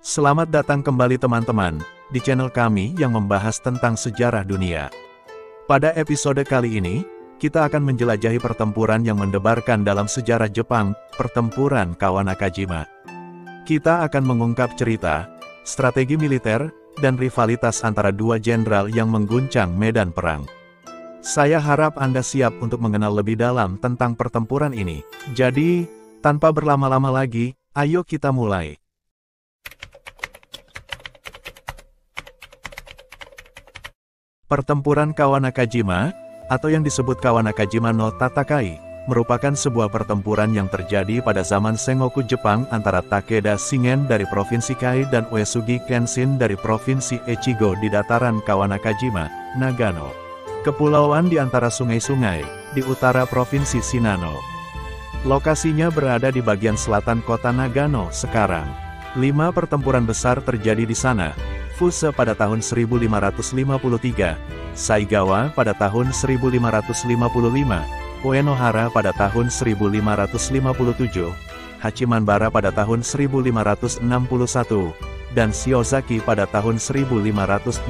Selamat datang kembali teman-teman, di channel kami yang membahas tentang sejarah dunia. Pada episode kali ini, kita akan menjelajahi pertempuran yang mendebarkan dalam sejarah Jepang, pertempuran Kawanakajima. Kita akan mengungkap cerita, strategi militer, dan rivalitas antara dua jenderal yang mengguncang medan perang. Saya harap Anda siap untuk mengenal lebih dalam tentang pertempuran ini. Jadi, tanpa berlama-lama lagi, ayo kita mulai. Pertempuran Kawanakajima, atau yang disebut Kawanakajima no Tatakai, merupakan sebuah pertempuran yang terjadi pada zaman Sengoku Jepang antara Takeda Shingen dari Provinsi Kai dan Uesugi Kenshin dari Provinsi Echigo di dataran Kawanakajima, Nagano. Kepulauan di antara sungai-sungai, di utara Provinsi Shinano. Lokasinya berada di bagian selatan kota Nagano sekarang. 5 pertempuran besar terjadi di sana. Fuse pada tahun 1553, Saigawa pada tahun 1555, Uenohara pada tahun 1557, Hachimanbara pada tahun 1561, dan Shiozaki pada tahun 1564.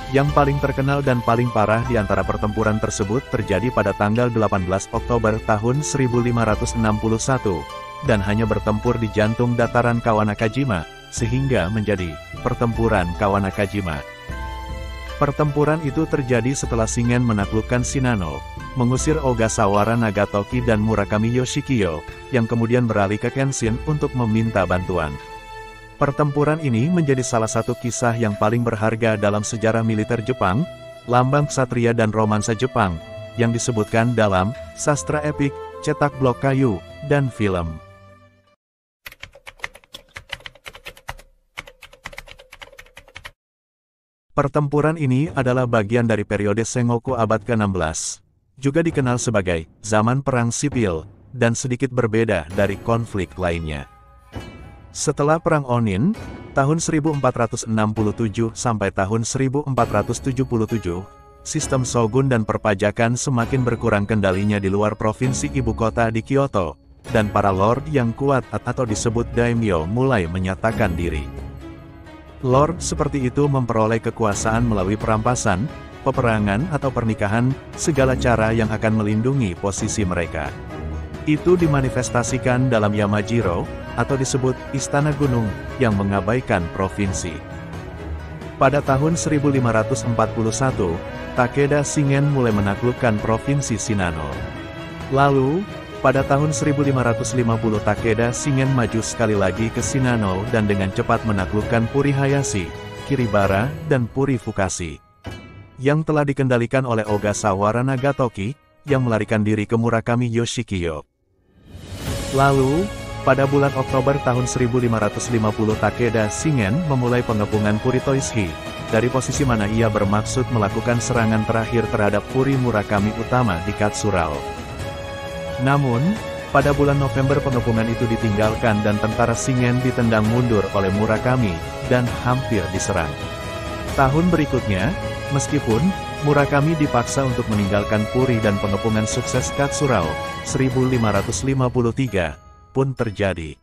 Yang paling terkenal dan paling parah di antara pertempuran tersebut terjadi pada tanggal 18 Oktober tahun 1561, dan hanya bertempur di jantung dataran Kawanakajima, sehingga menjadi pertempuran Kawanakajima. Pertempuran itu terjadi setelah Shingen menaklukkan Shinano, mengusir Ogasawara Nagatoki dan Murakami Yoshikiyo, yang kemudian beralih ke Kenshin untuk meminta bantuan. Pertempuran ini menjadi salah satu kisah yang paling berharga dalam sejarah militer Jepang, lambang ksatria dan romansa Jepang, yang disebutkan dalam sastra epik, cetak blok kayu, dan film. Pertempuran ini adalah bagian dari periode Sengoku abad ke-16. Juga dikenal sebagai zaman perang sipil, dan sedikit berbeda dari konflik lainnya. Setelah Perang Onin, tahun 1467 sampai tahun 1477, sistem shogun dan perpajakan semakin berkurang kendalinya di luar provinsi ibu kota di Kyoto, dan para lord yang kuat atau disebut daimyo mulai menyatakan diri. Lord seperti itu memperoleh kekuasaan melalui perampasan, peperangan atau pernikahan, segala cara yang akan melindungi posisi mereka. Itu dimanifestasikan dalam Yamajiro, atau disebut Istana Gunung, yang mengabaikan provinsi. Pada tahun 1541, Takeda Shingen mulai menaklukkan provinsi Shinano. Lalu, pada tahun 1550 Takeda Shingen maju sekali lagi ke Shinano dan dengan cepat menaklukkan Puri Hayashi, Kiribara, dan Puri Fukashi, yang telah dikendalikan oleh Ogasawara Nagatoki, yang melarikan diri ke Murakami Yoshikiyo. Lalu, pada bulan Oktober tahun 1550 Takeda Shingen memulai pengepungan Puri Toishi, dari posisi mana ia bermaksud melakukan serangan terakhir terhadap Puri Murakami utama di Katsurao. Namun, pada bulan November pengepungan itu ditinggalkan dan tentara Shingen ditendang mundur oleh Murakami, dan hampir diserang. Tahun berikutnya, meskipun Murakami dipaksa untuk meninggalkan Puri dan pengepungan sukses Katsurao, 1553, pun terjadi.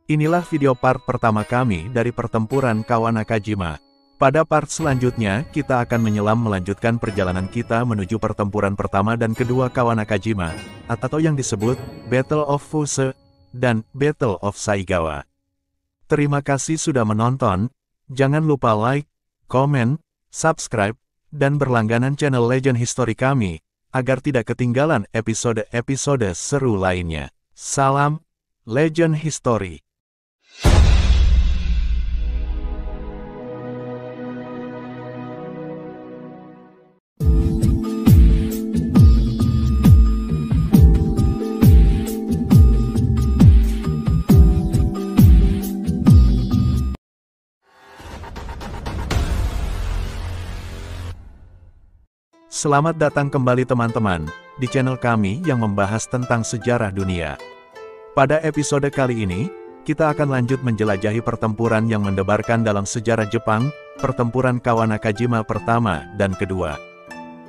Inilah video part pertama kami dari pertempuran Kawanakajima. Pada part selanjutnya, kita akan menyelam melanjutkan perjalanan kita menuju pertempuran pertama dan kedua Kawanakajima, atau yang disebut Battle of Fuse, dan Battle of Saigawa. Terima kasih sudah menonton, jangan lupa like, komen, subscribe, dan berlangganan channel Legend History kami, agar tidak ketinggalan episode-episode seru lainnya. Salam, Legend History. Selamat datang kembali teman-teman, di channel kami yang membahas tentang sejarah dunia. Pada episode kali ini, kita akan lanjut menjelajahi pertempuran yang mendebarkan dalam sejarah Jepang, pertempuran Kawanakajima pertama dan kedua,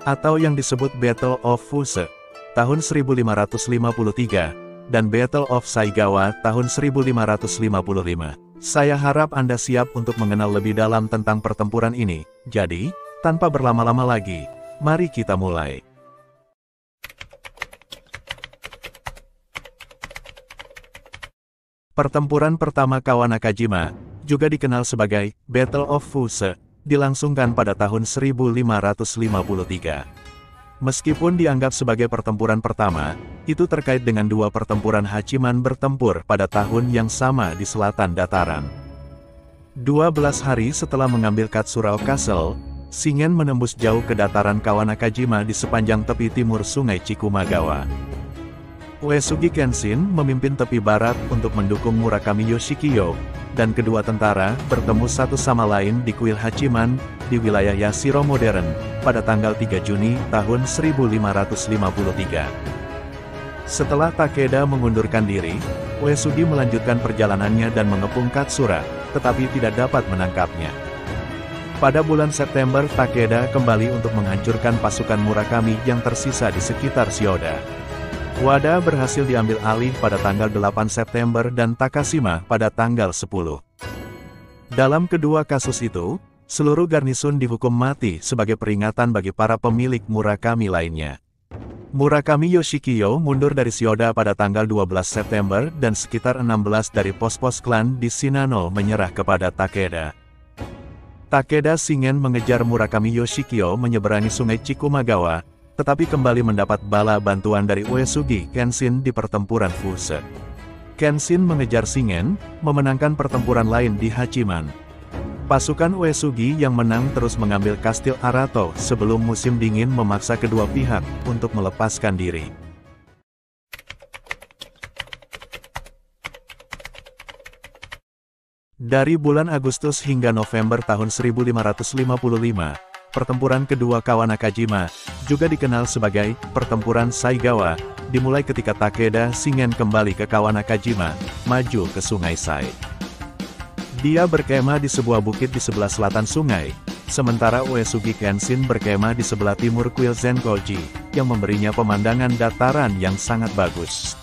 atau yang disebut Battle of Fuse, tahun 1553, dan Battle of Saigawa tahun 1555. Saya harap Anda siap untuk mengenal lebih dalam tentang pertempuran ini. Jadi, tanpa berlama-lama lagi, mari kita mulai. Pertempuran pertama Kawanakajima, juga dikenal sebagai Battle of Fuse, dilangsungkan pada tahun 1553. Meskipun dianggap sebagai pertempuran pertama, itu terkait dengan dua pertempuran Hachiman bertempur pada tahun yang sama di selatan dataran. 12 hari setelah mengambil Katsurao Castle, Shingen menembus jauh ke dataran Kawanakajima di sepanjang tepi timur Sungai Chikumagawa. Uesugi Kenshin memimpin tepi barat untuk mendukung Murakami Yoshikiyo, dan kedua tentara bertemu satu sama lain di kuil Hachiman, di wilayah Yashiro modern, pada tanggal 3 Juni tahun 1553. Setelah Takeda mengundurkan diri, Uesugi melanjutkan perjalanannya dan mengepung Katsura, tetapi tidak dapat menangkapnya. Pada bulan September, Takeda kembali untuk menghancurkan pasukan Murakami yang tersisa di sekitar Shioda. Wada berhasil diambil alih pada tanggal 8 September dan Takashima pada tanggal 10. Dalam kedua kasus itu, seluruh garnisun dihukum mati sebagai peringatan bagi para pemilik Murakami lainnya. Murakami Yoshikiyo mundur dari Shioda pada tanggal 12 September dan sekitar 16 dari pos-pos klan di Shinano menyerah kepada Takeda. Takeda Shingen mengejar Murakami Yoshikiyo menyeberangi Sungai Chikumagawa, tetapi kembali mendapat bala bantuan dari Uesugi Kenshin di pertempuran Fuse. Kenshin mengejar Shingen, memenangkan pertempuran lain di Hachiman. Pasukan Uesugi yang menang terus mengambil Kastil Arato sebelum musim dingin memaksa kedua pihak untuk melepaskan diri. Dari bulan Agustus hingga November tahun 1555, pertempuran kedua Kawanakajima, juga dikenal sebagai Pertempuran Saigawa, dimulai ketika Takeda Shingen kembali ke Kawanakajima, maju ke Sungai Sai. Dia berkemah di sebuah bukit di sebelah selatan sungai, sementara Uesugi Kenshin berkemah di sebelah timur kuil Zenkoji, yang memberinya pemandangan dataran yang sangat bagus.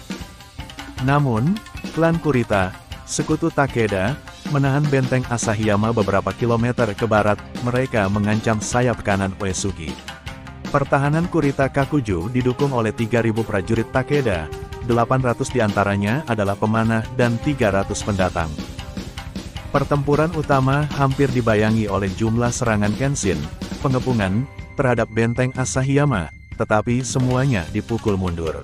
Namun, klan Kurita, sekutu Takeda, menahan benteng Asahiyama beberapa kilometer ke barat. Mereka mengancam sayap kanan Uesugi. Pertahanan Kurita Kakuju didukung oleh 3.000 prajurit Takeda, 800 diantaranya adalah pemanah dan 300 pendatang. Pertempuran utama hampir dibayangi oleh jumlah serangan Kenshin, pengepungan, terhadap benteng Asahiyama, tetapi semuanya dipukul mundur.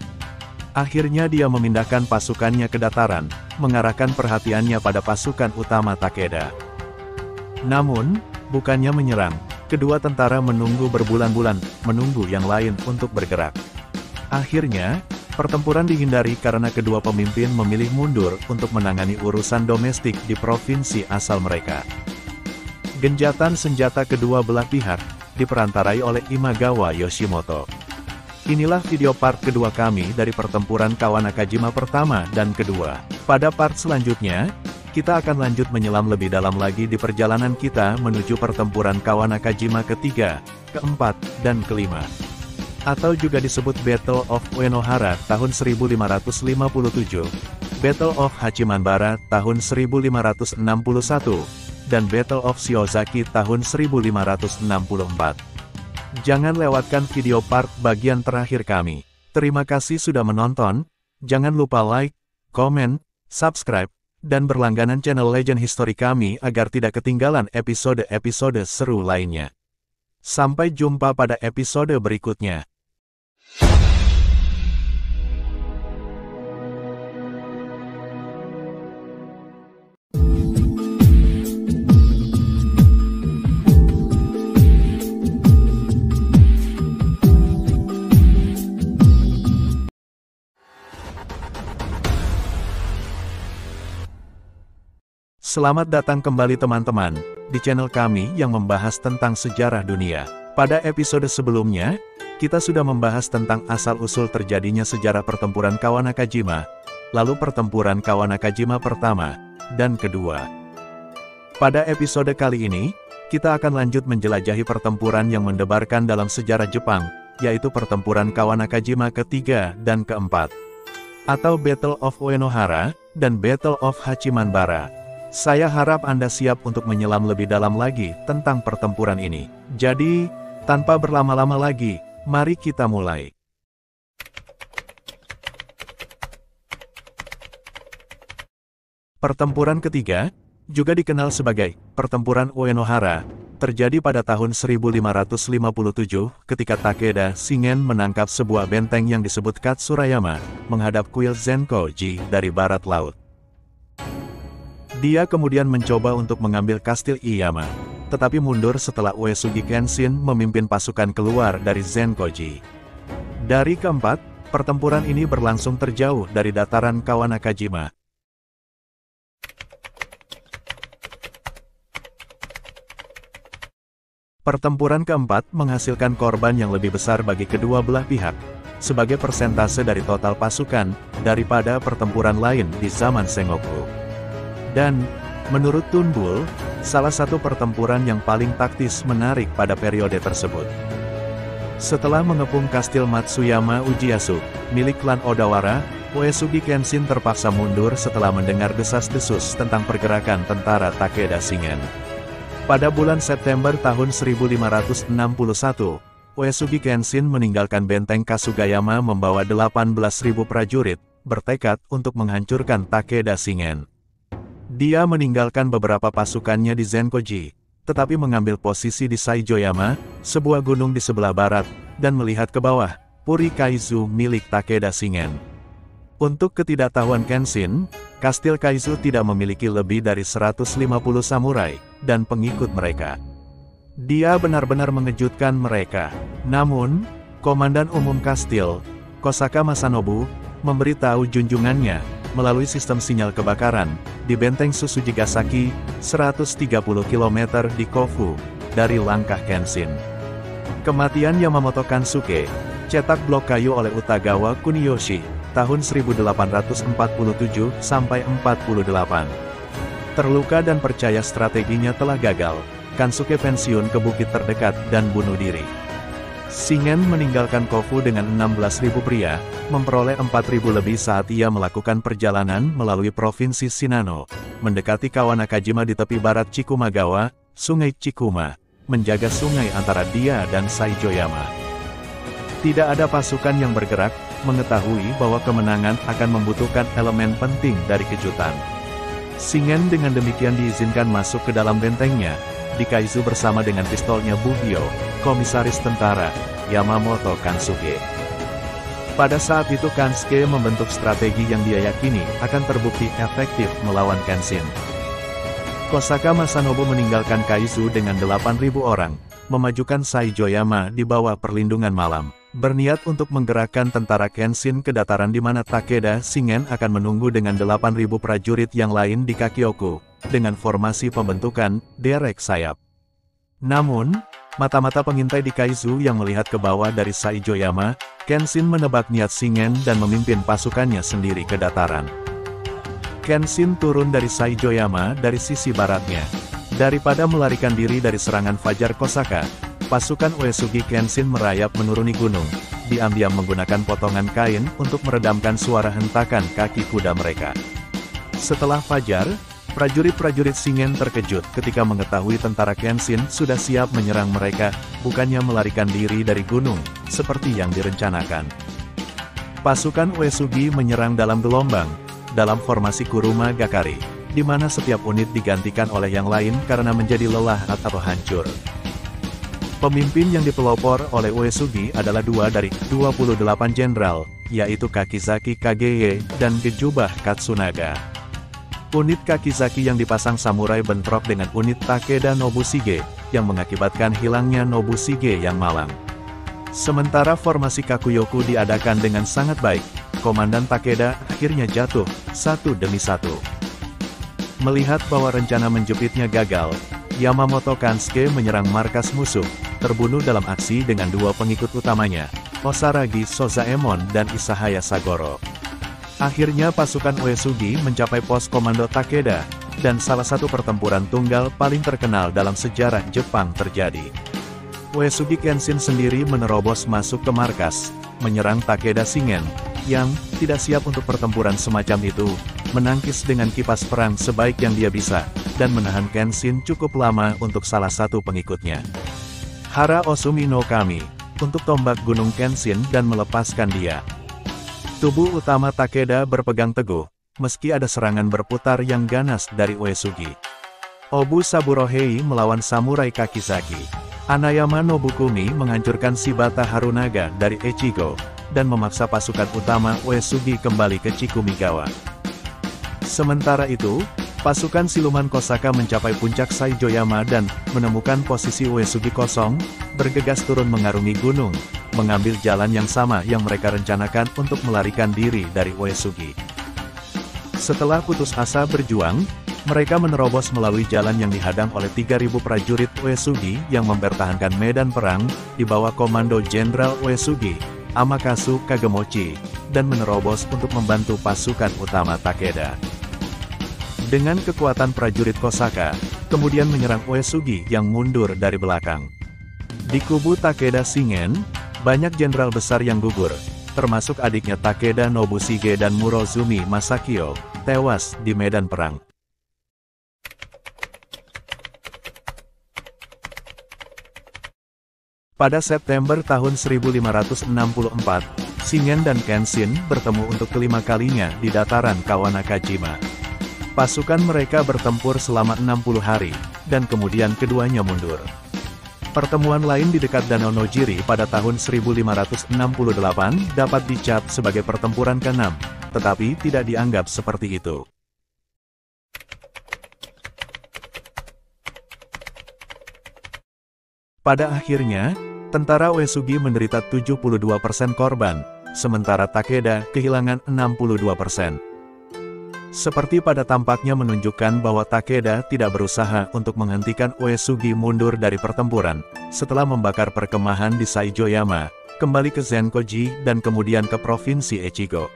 Akhirnya dia memindahkan pasukannya ke dataran, mengarahkan perhatiannya pada pasukan utama Takeda. Namun, bukannya menyerang, kedua tentara menunggu berbulan-bulan, menunggu yang lain untuk bergerak. Akhirnya, pertempuran dihindari karena kedua pemimpin memilih mundur untuk menangani urusan domestik di provinsi asal mereka. Genjatan senjata kedua belah pihak, diperantarai oleh Imagawa Yoshimoto. Inilah video part kedua kami dari pertempuran Kawanakajima pertama dan kedua. Pada part selanjutnya, kita akan lanjut menyelam lebih dalam lagi di perjalanan kita menuju pertempuran Kawanakajima ketiga, keempat, dan kelima. Atau juga disebut Battle of Uenohara tahun 1557, Battle of Hachimanbara tahun 1561, dan Battle of Shiozaki tahun 1564. Jangan lewatkan video part bagian terakhir kami. Terima kasih sudah menonton, jangan lupa like, komen, subscribe, dan berlangganan channel Legend History kami agar tidak ketinggalan episode-episode seru lainnya. Sampai jumpa pada episode berikutnya. Selamat datang kembali teman-teman, di channel kami yang membahas tentang sejarah dunia. Pada episode sebelumnya, kita sudah membahas tentang asal-usul terjadinya sejarah pertempuran Kawanakajima, lalu pertempuran Kawanakajima pertama, dan kedua. Pada episode kali ini, kita akan lanjut menjelajahi pertempuran yang mendebarkan dalam sejarah Jepang, yaitu pertempuran Kawanakajima ketiga dan keempat. atau Battle of Uenohara, dan Battle of Hachimanbara. Saya harap Anda siap untuk menyelam lebih dalam lagi tentang pertempuran ini. Jadi, tanpa berlama-lama lagi, mari kita mulai. Pertempuran ketiga, juga dikenal sebagai Pertempuran Uenohara, terjadi pada tahun 1557 ketika Takeda Shingen menangkap sebuah benteng yang disebut Katsurayama, menghadap kuil Zenkoji dari barat laut. Dia kemudian mencoba untuk mengambil kastil Iyama, tetapi mundur setelah Uesugi Kenshin memimpin pasukan keluar dari Zenkoji. Dari keempat, pertempuran ini berlangsung terjauh dari dataran Kawanakajima. Pertempuran keempat menghasilkan korban yang lebih besar bagi kedua belah pihak, sebagai persentase dari total pasukan, daripada pertempuran lain di zaman Sengoku. Dan, menurut Tunbul, salah satu pertempuran yang paling taktis menarik pada periode tersebut. Setelah mengepung kastil Matsuyama Ujiyasu, milik klan Odawara, Uesugi Kenshin terpaksa mundur setelah mendengar desas-desus tentang pergerakan tentara Takeda Shingen. Pada bulan September tahun 1561, Uesugi Kenshin meninggalkan benteng Kasugayama membawa 18.000 prajurit, bertekad untuk menghancurkan Takeda Shingen. Dia meninggalkan beberapa pasukannya di Zenkoji, tetapi mengambil posisi di Saijoyama, sebuah gunung di sebelah barat, dan melihat ke bawah, Puri Kaizu milik Takeda Shingen. Untuk ketidaktahuan Kenshin, Kastil Kaizu tidak memiliki lebih dari 150 samurai dan pengikut mereka. Dia benar-benar mengejutkan mereka. Namun, Komandan Umum Kastil, Kosaka Masanobu, memberitahu junjungannya melalui sistem sinyal kebakaran di benteng Tsujigasaki, 130 km di Kofu, dari langkah Kenshin. Kematian Yamamoto Kansuke, cetak blok kayu oleh Utagawa Kuniyoshi, tahun 1847 sampai 48. Terluka dan percaya strateginya telah gagal, Kansuke pensiun ke bukit terdekat dan bunuh diri. Shingen meninggalkan Kofu dengan 16.000 pria, memperoleh 4.000 lebih saat ia melakukan perjalanan melalui provinsi Shinano, mendekati Kawanakajima di tepi barat Chikumagawa, Sungai Chikuma, menjaga sungai antara dia dan Saijoyama. Tidak ada pasukan yang bergerak, mengetahui bahwa kemenangan akan membutuhkan elemen penting dari kejutan. Shingen dengan demikian diizinkan masuk ke dalam bentengnya, di Kaizu bersama dengan pistolnya Bugyo, komisaris tentara, Yamamoto Kansuke. Pada saat itu Kansuke membentuk strategi yang dia yakini akan terbukti efektif melawan Kenshin. Kosaka Masanobu meninggalkan Kaizu dengan 8.000 orang, memajukan Saijoyama di bawah perlindungan malam, berniat untuk menggerakkan tentara Kenshin ke dataran di mana Takeda Shingen akan menunggu dengan 8.000 prajurit yang lain di Kakioku, dengan formasi pembentukan derek sayap. Namun, mata-mata pengintai di Kaizu yang melihat ke bawah dari Saijoyama, Kenshin menebak niat Shingen dan memimpin pasukannya sendiri ke dataran. Kenshin turun dari Saijoyama dari sisi baratnya. Daripada melarikan diri dari serangan Fajar Kosaka, pasukan Uesugi Kenshin merayap menuruni gunung, diam-diam menggunakan potongan kain untuk meredamkan suara hentakan kaki kuda mereka. Setelah Fajar, prajurit-prajurit Shingen terkejut ketika mengetahui tentara Kenshin sudah siap menyerang mereka, bukannya melarikan diri dari gunung, seperti yang direncanakan. Pasukan Uesugi menyerang dalam gelombang, dalam formasi Kuruma Gakari, di mana setiap unit digantikan oleh yang lain karena menjadi lelah atau hancur. Pemimpin yang dipelopor oleh Uesugi adalah 2 dari 28 jenderal, yaitu Kakizaki Kageye dan Gejubah Katsunaga. Unit Kakizaki yang dipasang samurai bentrok dengan unit Takeda Nobushige, yang mengakibatkan hilangnya Nobushige yang malang. Sementara formasi Kakuyoku diadakan dengan sangat baik, Komandan Takeda akhirnya jatuh, satu demi satu. Melihat bahwa rencana menjepitnya gagal, Yamamoto Kansuke menyerang markas musuh, terbunuh dalam aksi dengan 2 pengikut utamanya, Osaragi Sozaemon dan Isahaya Sagoro. Akhirnya pasukan Uesugi mencapai pos komando Takeda, dan salah satu pertempuran tunggal paling terkenal dalam sejarah Jepang terjadi. Uesugi Kenshin sendiri menerobos masuk ke markas, menyerang Takeda Shingen, yang tidak siap untuk pertempuran semacam itu, menangkis dengan kipas perang sebaik yang dia bisa, dan menahan Kenshin cukup lama untuk salah satu pengikutnya. Hara Osumi no Kami, untuk tombak gunung Kenshin dan melepaskan dia. Tubuh utama Takeda berpegang teguh, meski ada serangan berputar yang ganas dari Uesugi. Obu Saburohei melawan Samurai Kakizaki. Anayama Nobukumi menghancurkan Shibata Harunaga dari Echigo, dan memaksa pasukan utama Uesugi kembali ke Chikumigawa. Sementara itu, pasukan siluman Kosaka mencapai puncak Saijoyama dan menemukan posisi Uesugi kosong, bergegas turun mengarungi gunung, mengambil jalan yang sama yang mereka rencanakan untuk melarikan diri dari Uesugi. Setelah putus asa berjuang, mereka menerobos melalui jalan yang dihadang oleh 3.000 prajurit Uesugi yang mempertahankan medan perang, di bawah komando Jenderal Uesugi, Amakasu Kagemochi, dan menerobos untuk membantu pasukan utama Takeda. Dengan kekuatan prajurit Kosaka, kemudian menyerang Uesugi yang mundur dari belakang. Di kubu Takeda Shingen, banyak jenderal besar yang gugur, termasuk adiknya Takeda Nobushige dan Murozumi Masakyo, tewas di medan perang. Pada September tahun 1564, Shingen dan Kenshin bertemu untuk kelima kalinya di dataran Kawanakajima. Pasukan mereka bertempur selama 60 hari, dan kemudian keduanya mundur. Pertemuan lain di dekat Danau Nojiri pada tahun 1568 dapat dicap sebagai pertempuran ke-6, tetapi tidak dianggap seperti itu. Pada akhirnya, tentara Uesugi menderita 72% korban, sementara Takeda kehilangan 62%. Seperti pada tampaknya menunjukkan bahwa Takeda tidak berusaha untuk menghentikan Uesugi mundur dari pertempuran, setelah membakar perkemahan di Saijoyama, kembali ke Zenkoji dan kemudian ke Provinsi Echigo.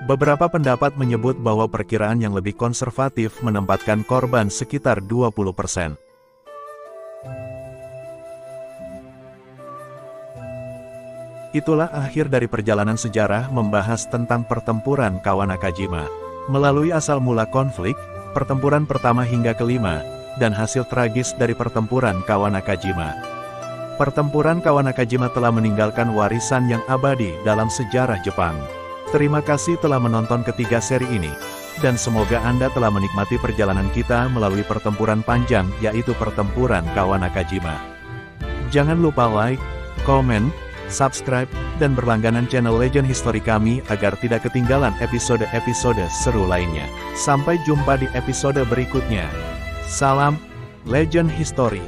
Beberapa pendapat menyebut bahwa perkiraan yang lebih konservatif menempatkan korban sekitar 20%. Itulah akhir dari perjalanan sejarah membahas tentang pertempuran Kawanakajima. Melalui asal mula konflik, pertempuran pertama hingga kelima, dan hasil tragis dari pertempuran Kawanakajima. Pertempuran Kawanakajima telah meninggalkan warisan yang abadi dalam sejarah Jepang. Terima kasih telah menonton ketiga seri ini, dan semoga Anda telah menikmati perjalanan kita melalui pertempuran panjang, yaitu pertempuran Kawanakajima. Jangan lupa like, komen, subscribe, dan berlangganan channel Legend History kami agar tidak ketinggalan episode-episode seru lainnya. Sampai jumpa di episode berikutnya. Salam Legend History.